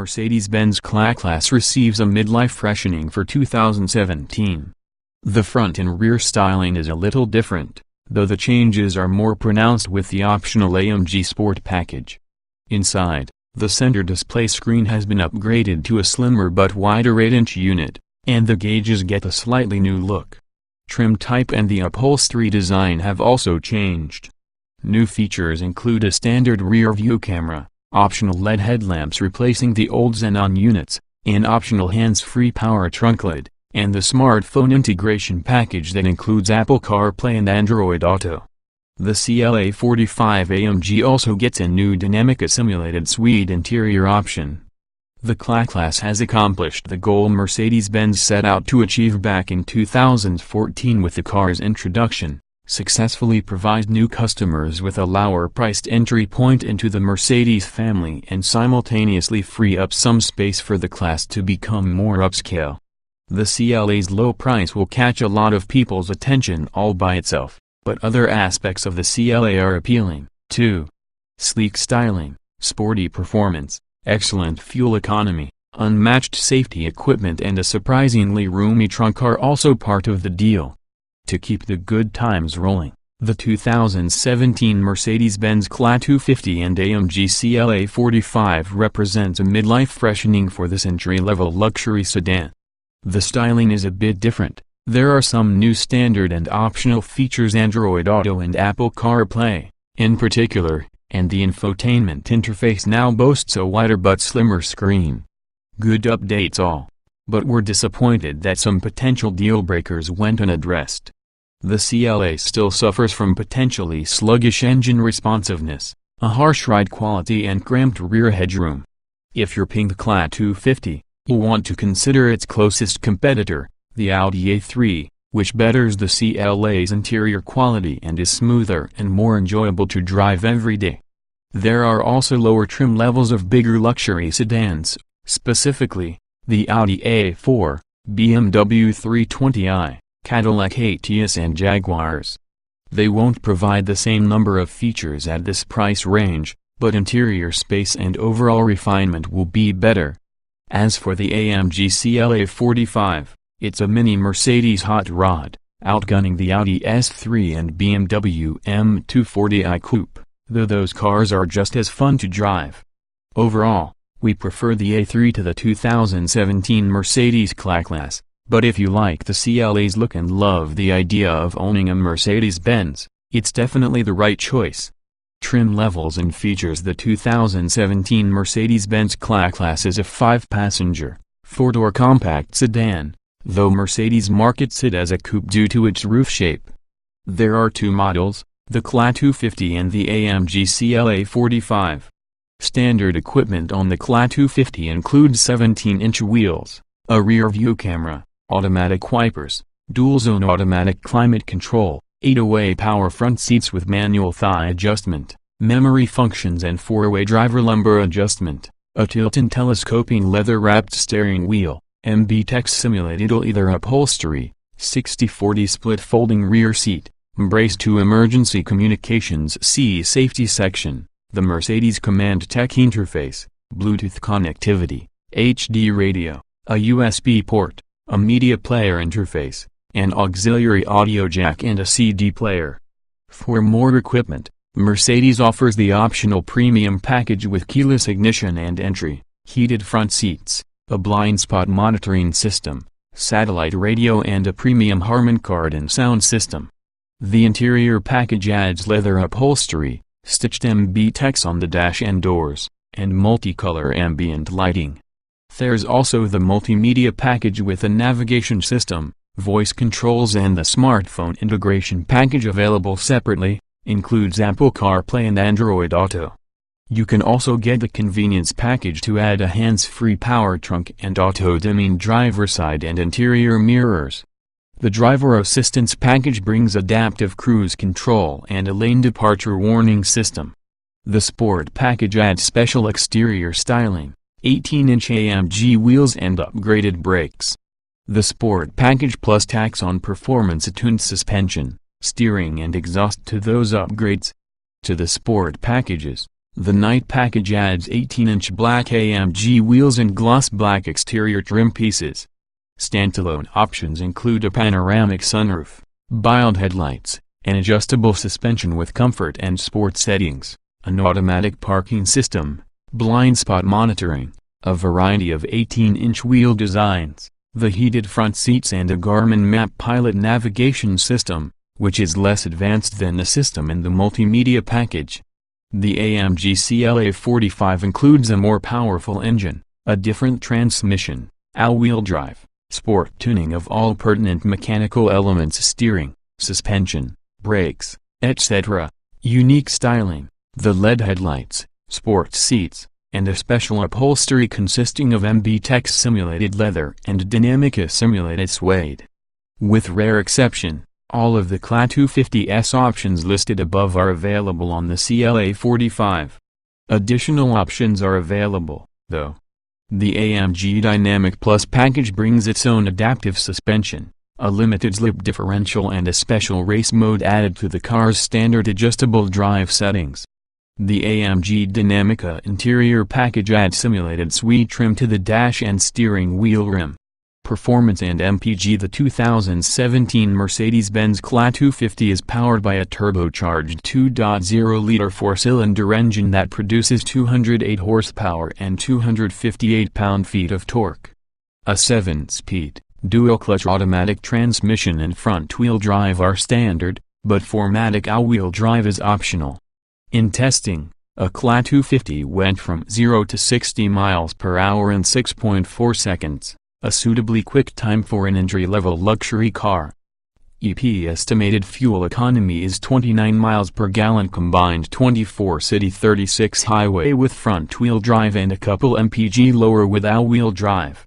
Mercedes-Benz CLA-Class receives a midlife freshening for 2017. The front and rear styling is a little different, though the changes are more pronounced with the optional AMG Sport package. Inside, the center display screen has been upgraded to a slimmer but wider 8-inch unit, and the gauges get a slightly new look. Trim type and the upholstery design have also changed. New features include a standard rear-view camera, optional LED headlamps replacing the old xenon units, an optional hands-free power trunk lid, and the smartphone integration package that includes Apple CarPlay and Android Auto. The CLA-45 AMG also gets a new dynamic simulated suede interior option. The CLA-Class has accomplished the goal Mercedes-Benz set out to achieve back in 2014 with the car's introduction, successfully provide new customers with a lower-priced entry point into the Mercedes family and simultaneously free up some space for the class to become more upscale. The CLA's low price will catch a lot of people's attention all by itself, but other aspects of the CLA are appealing, too. Sleek styling, sporty performance, excellent fuel economy, unmatched safety equipment and a surprisingly roomy trunk are also part of the deal. To keep the good times rolling, the 2017 Mercedes-Benz CLA-250 and AMG CLA-45 represents a midlife freshening for this entry-level luxury sedan. The styling is a bit different. There are some new standard and optional features, Android Auto and Apple CarPlay, in particular, and the infotainment interface now boasts a wider but slimmer screen. Good updates all. But we're disappointed that some potential deal-breakers went unaddressed. The CLA still suffers from potentially sluggish engine responsiveness, a harsh ride quality and cramped rear headroom. If you're picking the CLA-250, you'll want to consider its closest competitor, the Audi A3, which betters the CLA's interior quality and is smoother and more enjoyable to drive every day. There are also lower trim levels of bigger luxury sedans, specifically, the Audi A4, BMW 320i, Cadillac ATS and Jaguars. They won't provide the same number of features at this price range, but interior space and overall refinement will be better. As for the AMG CLA-45, it's a mini Mercedes hot rod, outgunning the Audi S3 and BMW M240i Coupe, though those cars are just as fun to drive. Overall, we prefer the A3 to the 2017 Mercedes CLA-Class, but if you like the CLA's look and love the idea of owning a Mercedes-Benz, it's definitely the right choice. Trim levels and features. The 2017 Mercedes-Benz CLA-Class is a 5-passenger, 4-door compact sedan, though Mercedes markets it as a coupe due to its roof shape. There are two models, the CLA-250 and the AMG CLA-45. Standard equipment on the CLA-250 includes 17-inch wheels, a rear-view camera, automatic wipers, dual-zone automatic climate control, 8-way power front seats with manual thigh adjustment, memory functions and 4-way driver lumbar adjustment, a tilt and telescoping leather-wrapped steering wheel, MBTEX simulated leather upholstery, 60/40 split folding rear seat, Embrace 2 emergency communications C safety section, the Mercedes Command Tech interface, Bluetooth connectivity, HD radio, a USB port, a media player interface, an auxiliary audio jack and a CD player. For more equipment, Mercedes offers the optional premium package with keyless ignition and entry, heated front seats, a blind spot monitoring system, satellite radio and a premium Harman Kardon sound system. The interior package adds leather upholstery, stitched MBTEX on the dash and doors, and multicolor ambient lighting. There's also the multimedia package with a navigation system, voice controls and the smartphone integration package available separately, includes Apple CarPlay and Android Auto. You can also get the convenience package to add a hands-free power trunk and auto-dimming driver side and interior mirrors. The driver assistance package brings adaptive cruise control and a lane departure warning system. The sport package adds special exterior styling, 18-inch AMG wheels and upgraded brakes. The sport package plus tacks on performance-tuned suspension, steering and exhaust to those upgrades. To the sport packages, The Night package adds 18-inch black AMG wheels and gloss black exterior trim pieces. Standalone options include a panoramic sunroof, biled headlights, an adjustable suspension with comfort and sport settings, an automatic parking system, blind spot monitoring, a variety of 18-inch wheel designs, the heated front seats and a Garmin Map Pilot navigation system, which is less advanced than the system in the multimedia package. The AMG CLA-45 includes a more powerful engine, a different transmission, all-wheel drive, sport tuning of all pertinent mechanical elements, steering, suspension, brakes, etc., unique styling, the LED headlights, sport seats, and a special upholstery consisting of MB-Tech simulated leather and Dynamica simulated suede. With rare exception, all of the CLA-250S options listed above are available on the CLA-45. Additional options are available, though. The AMG Dynamic Plus package brings its own adaptive suspension, a limited slip differential and a special race mode added to the car's standard adjustable drive settings. The AMG Dynamica interior package adds simulated suede trim to the dash and steering wheel rim. Performance and MPG. The 2017 Mercedes-Benz CLA-250 is powered by a turbocharged 2.0-liter four-cylinder engine that produces 208 horsepower and 258 pound-feet of torque. A 7-speed, dual-clutch automatic transmission and front-wheel drive are standard, but 4MATIC all-wheel drive is optional. In testing, a CLA-250 went from 0 to 60 miles per hour in 6.4 seconds. A suitably quick time for an entry-level luxury car. EP estimated fuel economy is 29 miles per gallon combined 24 city 36 highway with front-wheel drive and a couple mpg lower with all-wheel drive.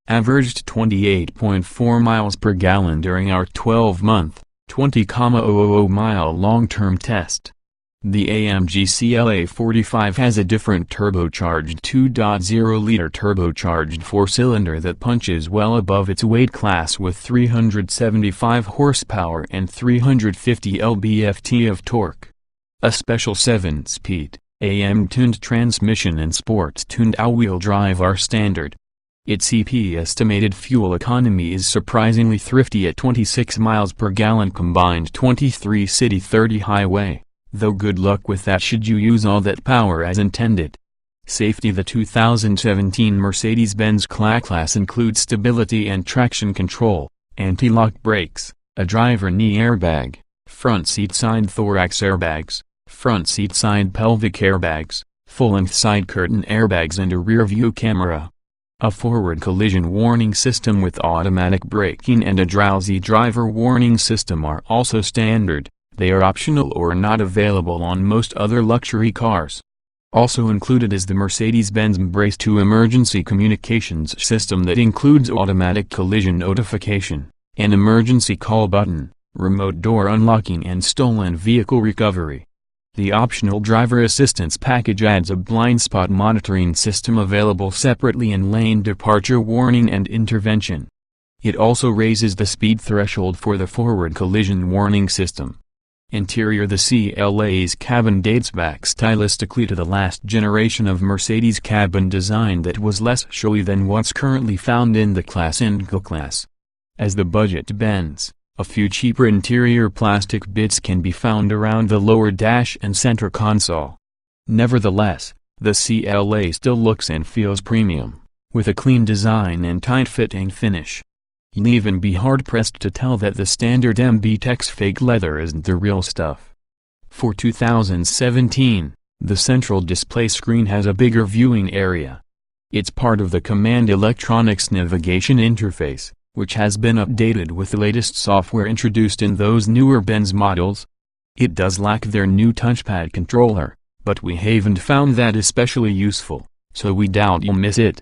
Averaged 28.4 miles per gallon during our 12-month, 20,000-mile long-term test. The AMG CLA-45 has a different turbocharged 2.0-liter turbocharged four-cylinder that punches well above its weight class with 375 horsepower and 350 lb-ft of torque. A special 7-speed, AM-tuned transmission and sports-tuned all-wheel drive are standard. Its EP estimated fuel economy is surprisingly thrifty at 26 miles per gallon combined 23 city 30 highway. Though good luck with that should you use all that power as intended. Safety. The 2017 Mercedes-Benz CLA-Class includes stability and traction control, anti-lock brakes, a driver knee airbag, front seat side thorax airbags, front seat side pelvic airbags, full-length side curtain airbags and a rear-view camera. A forward collision warning system with automatic braking and a drowsy driver warning system are also standard. They are optional or not available on most other luxury cars. Also included is the Mercedes-Benz Embrace 2 emergency communications system that includes automatic collision notification, an emergency call button, remote door unlocking and stolen vehicle recovery. The optional driver assistance package adds a blind spot monitoring system available separately in lane departure warning and intervention. It also raises the speed threshold for the forward collision warning system. Interior. The CLA's cabin dates back stylistically to the last generation of Mercedes cabin design that was less showy than what's currently found in the Class and C-Class. As the budget bends, a few cheaper interior plastic bits can be found around the lower dash and center console. Nevertheless, the CLA still looks and feels premium, with a clean design and tight-fitting finish. You'll even be hard-pressed to tell that the standard MB-Tech's fake leather isn't the real stuff. For 2017, the central display screen has a bigger viewing area. It's part of the Command Electronics navigation interface, which has been updated with the latest software introduced in those newer Benz models. It does lack their new touchpad controller, but we haven't found that especially useful, so we doubt you'll miss it.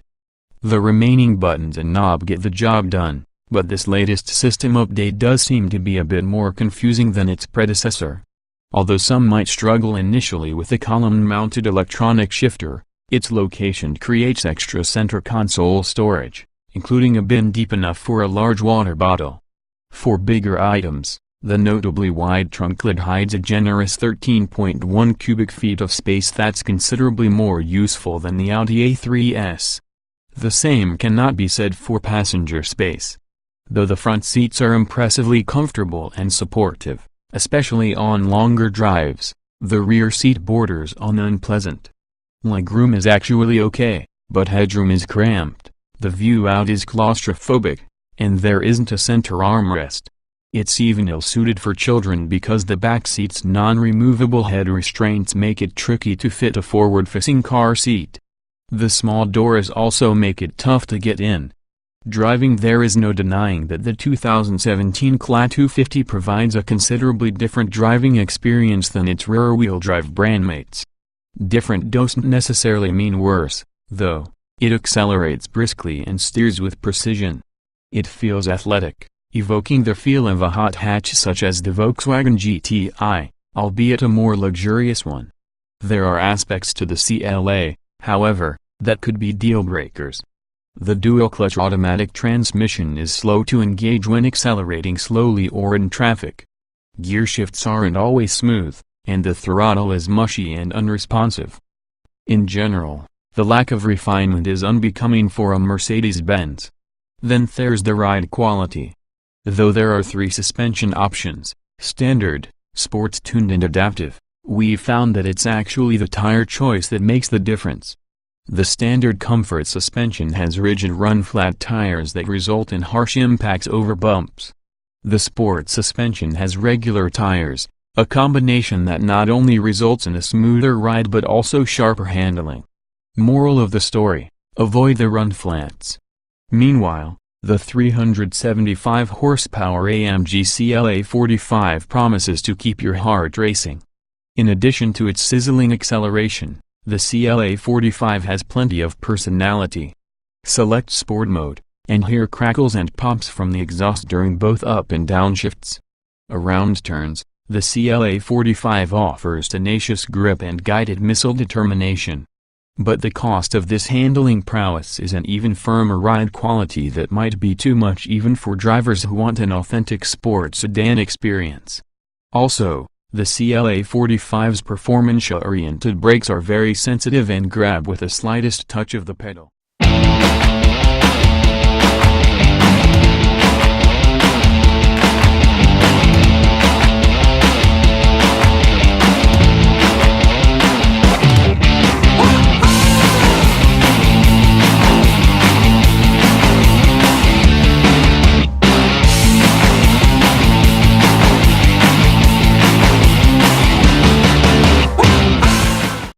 The remaining buttons and knob get the job done. But this latest system update does seem to be a bit more confusing than its predecessor. Although some might struggle initially with the column-mounted electronic shifter, its location creates extra center console storage, including a bin deep enough for a large water bottle. For bigger items, The notably wide trunk lid hides a generous 13.1 cubic feet of space that's considerably more useful than the Audi A3's. The same cannot be said for passenger space. Though the front seats are impressively comfortable and supportive, especially on longer drives, the rear seat borders on unpleasant. Legroom is actually okay, but headroom is cramped, the view out is claustrophobic, and there isn't a center armrest. It's even ill-suited for children because the back seat's non-removable head restraints make it tricky to fit a forward-facing car seat. The small doors also make it tough to get in. Driving there is no denying that the 2017 CLA 250 provides a considerably different driving experience than its rear-wheel drive brandmates. Different doesn't necessarily mean worse, though. It accelerates briskly and steers with precision. It feels athletic, evoking the feel of a hot hatch such as the Volkswagen GTI, albeit a more luxurious one. There are aspects to the CLA, however, that could be deal-breakers. The dual-clutch automatic transmission is slow to engage when accelerating slowly or in traffic. Gear shifts aren't always smooth, and the throttle is mushy and unresponsive. In general, the lack of refinement is unbecoming for a Mercedes-Benz. Then there's the ride quality. Though there are 3 suspension options, standard, sports-tuned and adaptive, we've found that it's actually the tire choice that makes the difference. The standard comfort suspension has rigid run-flat tires that result in harsh impacts over bumps. The sport suspension has regular tires, a combination that not only results in a smoother ride but also sharper handling. Moral of the story: avoid the run-flats. Meanwhile, the 375 horsepower AMG CLA-45 promises to keep your heart racing. In addition to its sizzling acceleration, the CLA-45 has plenty of personality. Select Sport Mode, and hear crackles and pops from the exhaust during both up and down shifts. Around turns, the CLA-45 offers tenacious grip and guided missile determination. But the cost of this handling prowess is an even firmer ride quality that might be too much even for drivers who want an authentic sport sedan experience. Also, the CLA-45's performance-oriented brakes are very sensitive and grab with the slightest touch of the pedal.